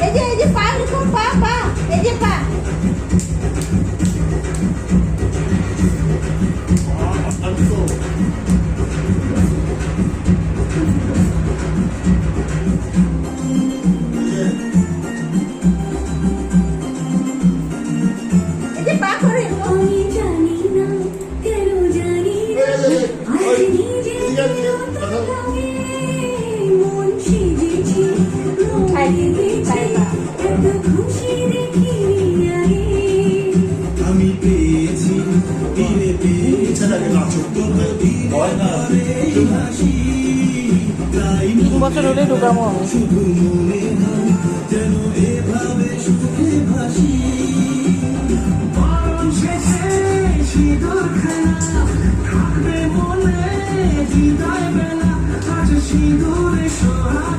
এই যে পা দেখো, পা পা, এই যে পা। এই যে পা করে আমি জানি না কেন জানি না আজ নিজে লাগে মন সেজেছি রঙে গেছে এত খুশি দেখিনি আগে আমি পেয়েছি ফিরে পেয়েছি হাসি তাই 3 বছর হলে ঢুকাবো আমি। শুধু মনে হয় যেন এভাবে সুখে ভাসি মরণ শেষে সিঁদুর খেলা থাকবে মনে হৃদয় বেলা আজ সিঁদুরে সোহাগ